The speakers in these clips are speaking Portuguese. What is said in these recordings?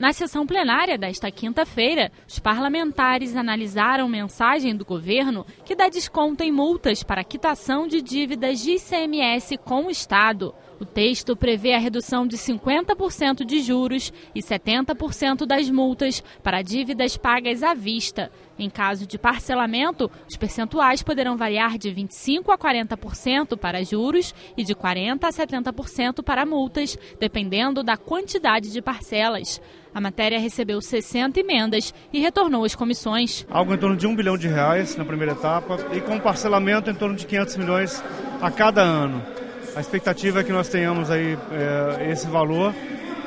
Na sessão plenária desta quinta-feira, os parlamentares analisaram mensagem do governo que dá desconto em multas para quitação de dívidas de ICMS com o Estado. O texto prevê a redução de 50% de juros e 70% das multas para dívidas pagas à vista. Em caso de parcelamento, os percentuais poderão variar de 25% a 40% para juros e de 40% a 70% para multas, dependendo da quantidade de parcelas. A matéria recebeu 60 emendas e retornou às comissões. Algo em torno de R$1 bilhão na primeira etapa e com parcelamento em torno de 500 milhões a cada ano. A expectativa é que nós tenhamos aí esse valor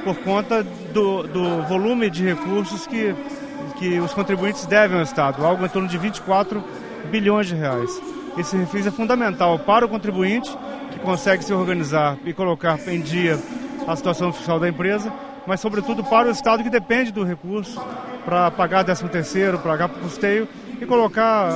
por conta do volume de recursos que os contribuintes devem ao Estado, algo em torno de R$24 bilhões. Esse refis é fundamental para o contribuinte, que consegue se organizar e colocar em dia a situação fiscal da empresa, mas sobretudo para o Estado, que depende do recurso para pagar 13º, pagar para o custeio e colocar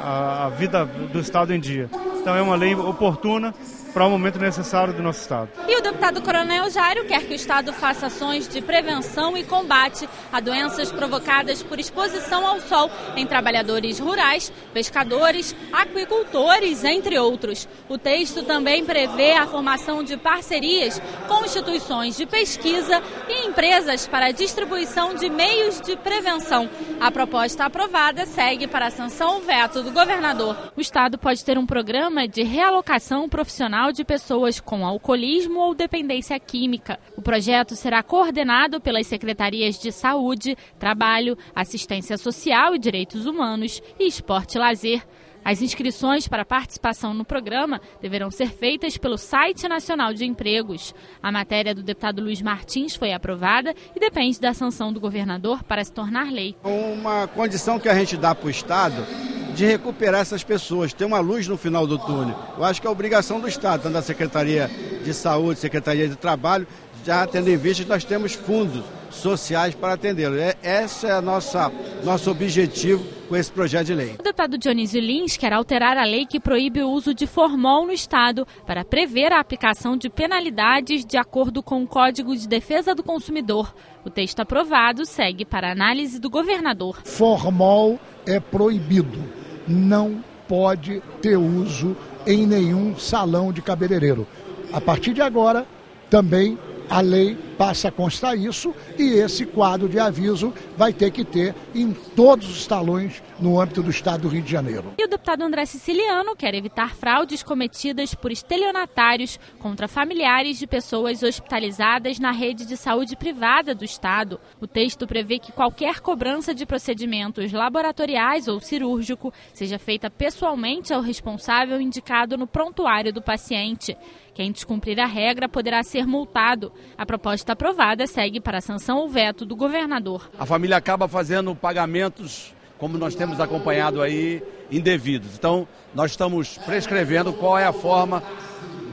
a vida do Estado em dia. Então é uma lei oportuna para o momento necessário do nosso Estado. E o deputado Coronel Jairo quer que o Estado faça ações de prevenção e combate a doenças provocadas por exposição ao sol em trabalhadores rurais, pescadores, aquicultores, entre outros. O texto também prevê a formação de parcerias com instituições de pesquisa e empresas para a distribuição de meios de prevenção. A proposta aprovada segue para a sanção veto do governador. O Estado pode ter um programa de realocação profissional de pessoas com alcoolismo ou dependência química. O projeto será coordenado pelas secretarias de Saúde, Trabalho, Assistência Social e Direitos Humanos e Esporte e Lazer. As inscrições para participação no programa deverão ser feitas pelo Site Nacional de Empregos. A matéria do deputado Luiz Martins foi aprovada e depende da sanção do governador para se tornar lei. Uma condição que a gente dá para o Estado de recuperar essas pessoas, ter uma luz no final do túnel. Eu acho que é obrigação do Estado, tanto da Secretaria de Saúde, Secretaria de Trabalho, já tendo em vista que nós temos fundos sociais para atendê-los. Esse é nosso objetivo com esse projeto de lei. O deputado Dionísio Lins quer alterar a lei que proíbe o uso de formol no Estado para prever a aplicação de penalidades de acordo com o Código de Defesa do Consumidor. O texto aprovado segue para análise do governador. Formol é proibido. Não pode ter uso em nenhum salão de cabeleireiro. A partir de agora, também a lei passa a constar isso e esse quadro de aviso vai ter que ter em todos os salões no âmbito do Estado do Rio de Janeiro. E o deputado André Siciliano quer evitar fraudes cometidas por estelionatários contra familiares de pessoas hospitalizadas na rede de saúde privada do Estado. O texto prevê que qualquer cobrança de procedimentos laboratoriais ou cirúrgico seja feita pessoalmente ao responsável indicado no prontuário do paciente. Quem descumprir a regra poderá ser multado. A proposta aprovada segue para a sanção ou veto do governador. A família acaba fazendo pagamentos, como nós temos acompanhado aí, indevidos. Então, nós estamos prescrevendo qual é a forma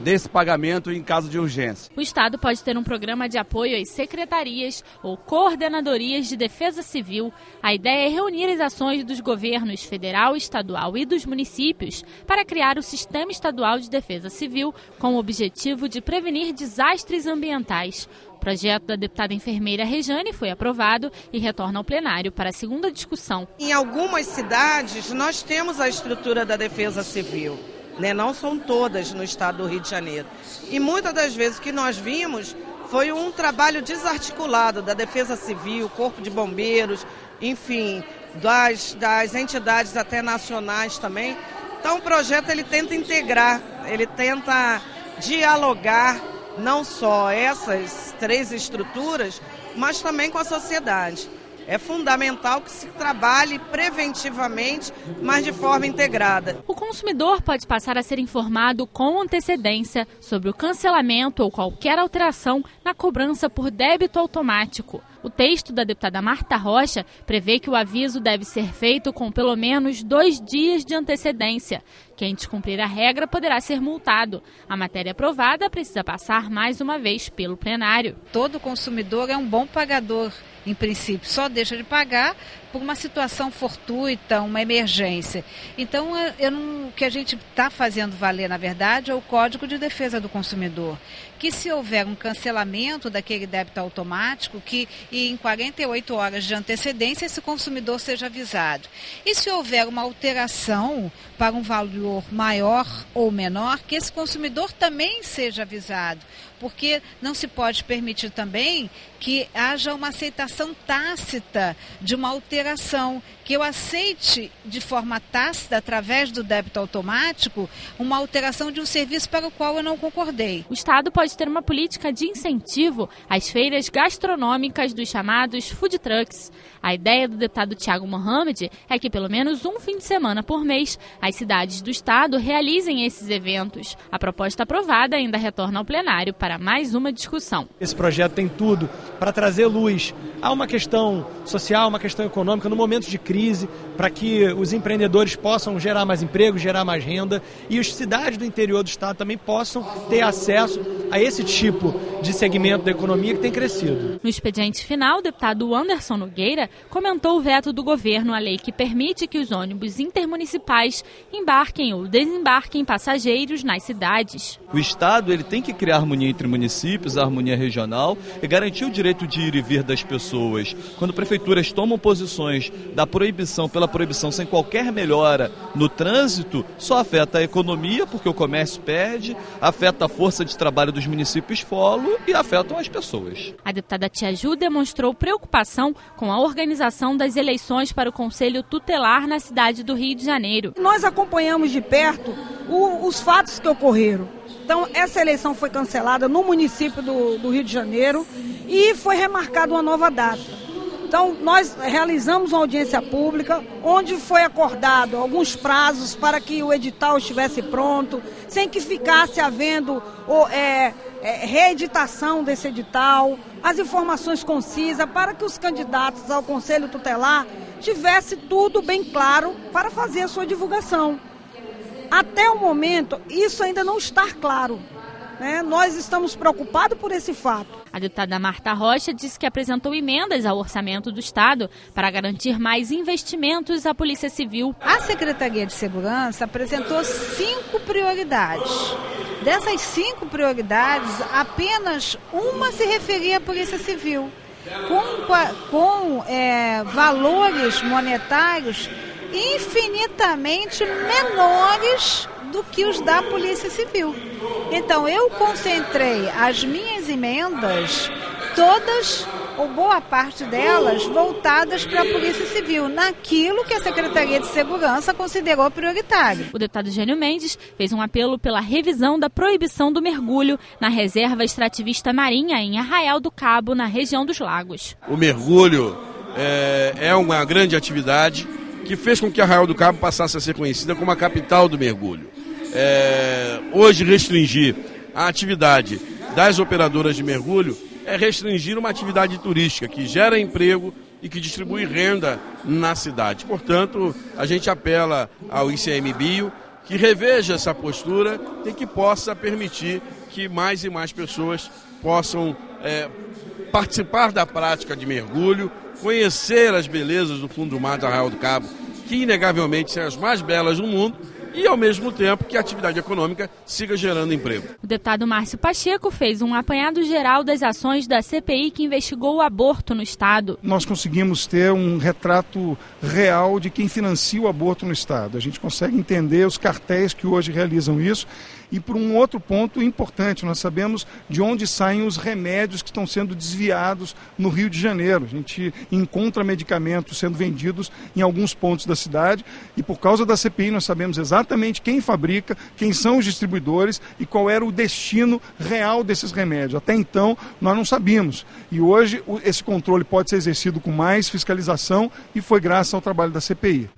desse pagamento em caso de urgência. O Estado pode ter um programa de apoio às secretarias ou coordenadorias de defesa civil. A ideia é reunir as ações dos governos federal, estadual e dos municípios para criar o Sistema Estadual de Defesa Civil com o objetivo de prevenir desastres ambientais. O projeto da deputada enfermeira Rejane foi aprovado e retorna ao plenário para a segunda discussão. Em algumas cidades, nós temos a estrutura da defesa civil. Não são todas no estado do Rio de Janeiro. E muitas das vezes o que nós vimos foi um trabalho desarticulado da Defesa Civil, Corpo de Bombeiros, enfim, das entidades até nacionais também. Então o projeto ele tenta integrar, ele tenta dialogar não só essas três estruturas, mas também com a sociedade. É fundamental que se trabalhe preventivamente, mas de forma integrada. O consumidor pode passar a ser informado com antecedência sobre o cancelamento ou qualquer alteração na cobrança por débito automático. O texto da deputada Marta Rocha prevê que o aviso deve ser feito com pelo menos 2 dias de antecedência. Quem descumprir a regra poderá ser multado. A matéria aprovada precisa passar mais uma vez pelo plenário. Todo consumidor é um bom pagador, em princípio, só deixa de pagar por uma situação fortuita, uma emergência. Então, o que a gente está fazendo valer, na verdade, é o Código de Defesa do Consumidor, que se houver um cancelamento daquele débito automático, que em 48 horas de antecedência esse consumidor seja avisado. E se houver uma alteração para um valor maior ou menor, que esse consumidor também seja avisado, porque não se pode permitir também que haja uma aceitação tácita de uma alteração, que eu aceite de forma tácita, através do débito automático, uma alteração de um serviço para o qual eu não concordei. O Estado pode ter uma política de incentivo às feiras gastronômicas dos chamados food trucks. A ideia do deputado Thiago Mohamed é que pelo menos um fim de semana por mês as cidades do Estado realizem esses eventos. A proposta aprovada ainda retorna ao plenário para mais uma discussão. Esse projeto tem tudo para trazer luz a uma questão social, uma questão econômica no momento de crise, para que os empreendedores possam gerar mais emprego, gerar mais renda e as cidades do interior do estado também possam ter acesso a esse tipo de segmento da economia que tem crescido. No expediente final, o deputado Anderson Nogueira comentou o veto do governo à lei que permite que os ônibus intermunicipais embarquem ou desembarquem passageiros nas cidades. O Estado ele tem que criar harmonia entre municípios, a harmonia regional e garantir o direito de ir e vir das pessoas. Quando prefeituras tomam posições pela proibição sem qualquer melhora no trânsito, só afeta a economia, porque o comércio perde, afeta a força de trabalho dos municípios folo e afetam as pessoas. A deputada Tia Ju demonstrou preocupação com a organização das eleições para o Conselho Tutelar na cidade do Rio de Janeiro. Nós acompanhamos de perto os fatos que ocorreram. Então, essa eleição foi cancelada no município do Rio de Janeiro e foi remarcada uma nova data. Então, nós realizamos uma audiência pública, onde foi acordado alguns prazos para que o edital estivesse pronto, sem que ficasse havendo reeditação desse edital, as informações concisas, para que os candidatos ao Conselho Tutelar tivessem tudo bem claro para fazer a sua divulgação. Até o momento, isso ainda não está claro. Nós estamos preocupados por esse fato. A deputada Marta Rocha disse que apresentou emendas ao orçamento do Estado para garantir mais investimentos à Polícia Civil. A Secretaria de Segurança apresentou 5 prioridades. Dessas 5 prioridades, apenas uma se referia à Polícia Civil, com valores monetários infinitamente menores do que os da Polícia Civil. Então, eu concentrei as minhas emendas, todas, ou boa parte delas, voltadas para a Polícia Civil, naquilo que a Secretaria de Segurança considerou prioritário. O deputado Gênio Mendes fez um apelo pela revisão da proibição do mergulho na Reserva Extrativista Marinha, em Arraial do Cabo, na região dos Lagos. O mergulho é uma grande atividade que fez com que Arraial do Cabo passasse a ser conhecida como a capital do mergulho. Hoje, restringir a atividade das operadoras de mergulho é restringir uma atividade turística que gera emprego e que distribui renda na cidade. Portanto, a gente apela ao ICMBio que reveja essa postura e que possa permitir que mais e mais pessoas possam participar da prática de mergulho, conhecer as belezas do fundo do mar de Arraial do Cabo, que inegavelmente são as mais belas do mundo, e, ao mesmo tempo, que a atividade econômica siga gerando emprego. O deputado Márcio Pacheco fez um apanhado geral das ações da CPI que investigou o aborto no Estado. Nós conseguimos ter um retrato real de quem financia o aborto no Estado. A gente consegue entender os cartéis que hoje realizam isso. E por um outro ponto importante, nós sabemos de onde saem os remédios que estão sendo desviados no Rio de Janeiro. A gente encontra medicamentos sendo vendidos em alguns pontos da cidade e por causa da CPI nós sabemos exatamente quem fabrica, quem são os distribuidores e qual era o destino real desses remédios. Até então nós não sabíamos e hoje esse controle pode ser exercido com mais fiscalização e foi graças ao trabalho da CPI.